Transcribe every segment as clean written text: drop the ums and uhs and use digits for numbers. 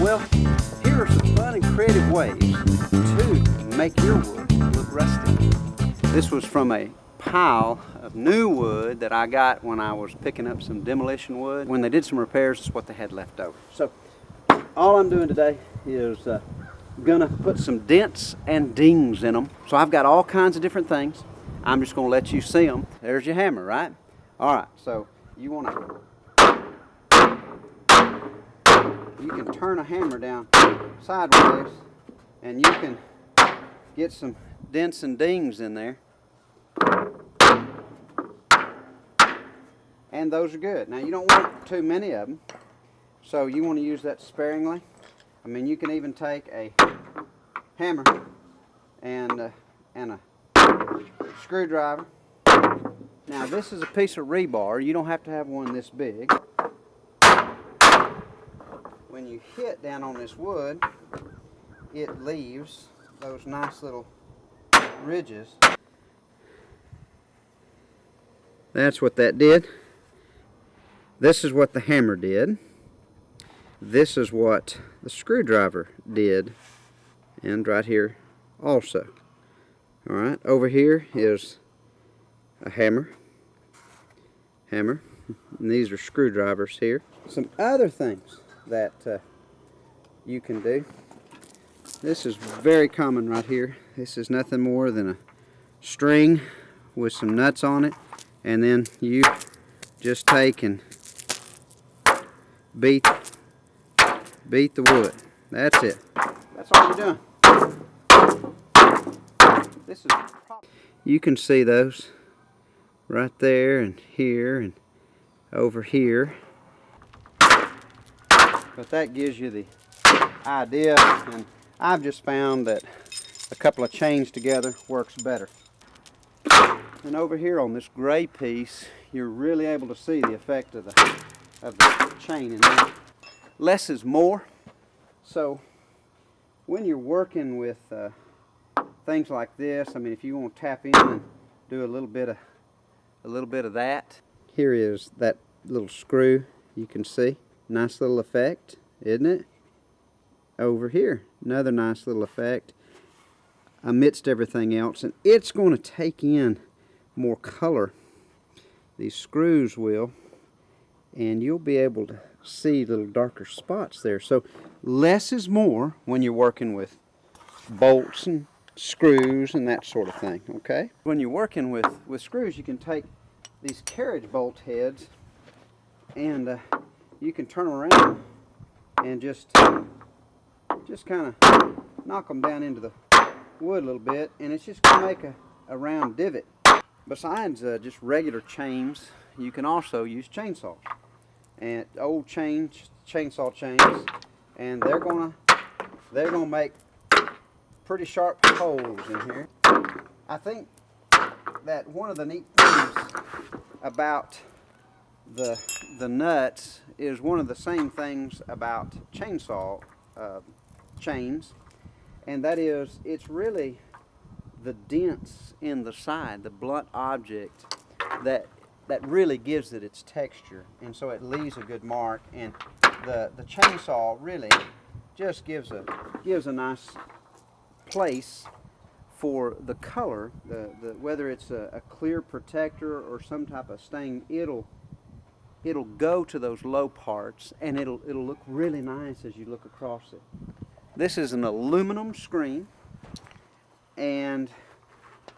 Well, here are some fun and creative ways to make your wood look rustic. This was from a pile of new wood that I got when I was picking up some demolition wood. When they did some repairs, it's what they had left over. So all I'm doing today is gonna put some dents and dings in them. So I've got all kinds of different things. I'm just gonna let you see them. There's your hammer, right? All right, so you can turn a hammer down sideways and you can get some dents and dings in there. And those are good. Now you don't want too many of them, so you want to use that sparingly. I mean, you can even take a hammer and a screwdriver. Now this is a piece of rebar. You don't have to have one this big. When you hit down on this wood, it leaves those nice little ridges. That's what that did. This is what the hammer did. This is what the screwdriver did. And right here also. Alright, over here is a hammer. And these are screwdrivers here. Some other things that you can do. This is very common right here. This is nothing more than a string with some nuts on it, and then you just take and beat the wood. That's it. That's all you're doing. This is you can see those right there and here and over here. But that gives you the idea, and I've just found that a couple of chains together works better. And over here on this gray piece, you're really able to see the effect of the chain in there. Less is more. So when you're working with things like this, I mean, if you want to tap in and do a little bit of that. Here is that little screw. You can see. Nice little effect, isn't it? Over here, another nice little effect amidst everything else, and it's going to take in more color. These screws will, and you'll be able to see little darker spots there. So less is more when you're working with bolts and screws and that sort of thing, okay? When you're working with screws, you can take these carriage bolt heads and you can turn them around and just kind of knock them down into the wood a little bit, and it's just going to make a round divot. Besides just regular chains, you can also use chainsaws and old chainsaw chains, and they're gonna make pretty sharp holes in here. I think that one of the neat things about the nuts is one of the same things about chainsaw chains, and that is it's really the dents in the side, the blunt object, that really gives it its texture, and so it leaves a good mark. And the chainsaw really just gives a nice place for the color, whether it's a clear protector or some type of stain. It'll go to those low parts, and it'll look really nice as you look across it. This is an aluminum screen, and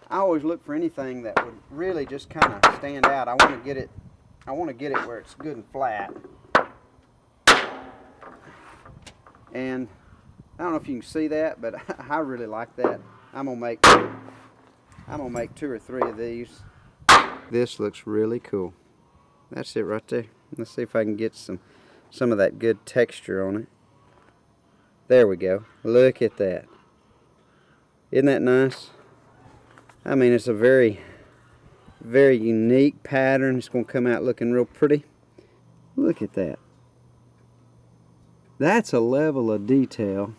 I always look for anything that would really just kind of stand out. I want to get it where it's good and flat. And I don't know if you can see that, but I really like that. I'm gonna make 2 or 3 of these. This looks really cool. That's it right there. Let's see if I can get some of that good texture on it. There we go. Look at that. Isn't that nice? I mean, it's a very, very unique pattern. It's going to come out looking real pretty. Look at that. That's a level of detail.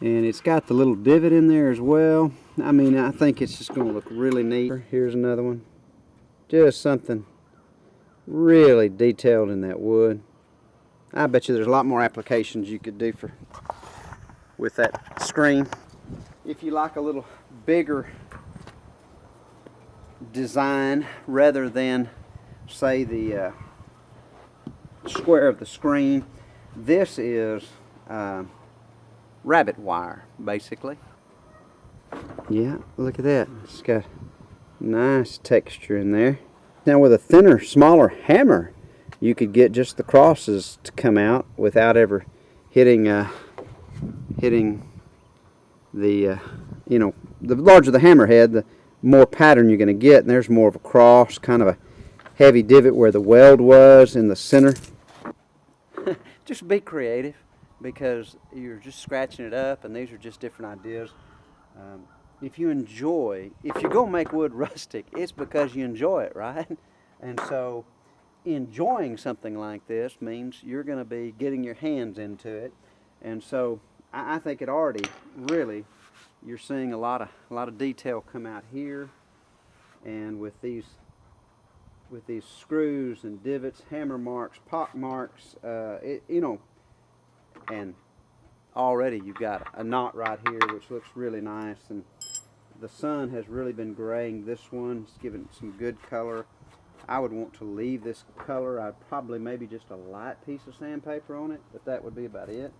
And it's got the little divot in there as well. I mean, I think it's just going to look really neat. Here's another one. Just something really detailed in that wood. I bet you there's a lot more applications you could do with that screen. If you like a little bigger design rather than, say, the square of the screen, this is rabbit wire, basically. Yeah, look at that. It's got nice texture in there. Now with a thinner, smaller hammer, you could get just the crosses to come out without ever hitting the you know, the larger the hammerhead, the more pattern you're going to get, and there's more of a cross, kind of a heavy divot where the weld was in the center. Just be creative, because you're just scratching it up, and these are just different ideas. If you go make wood rustic, it's because you enjoy it, right? And so enjoying something like this means you're going to be getting your hands into it. And so I think it already really, you're seeing a lot of detail come out here, and with these screws and divots, hammer marks, pock marks, you know, and already you've got a knot right here which looks really nice, and the sun has really been graying this one. It's given it some good color. I would want to leave this color. I'd probably maybe just a light piece of sandpaper on it, but that would be about it.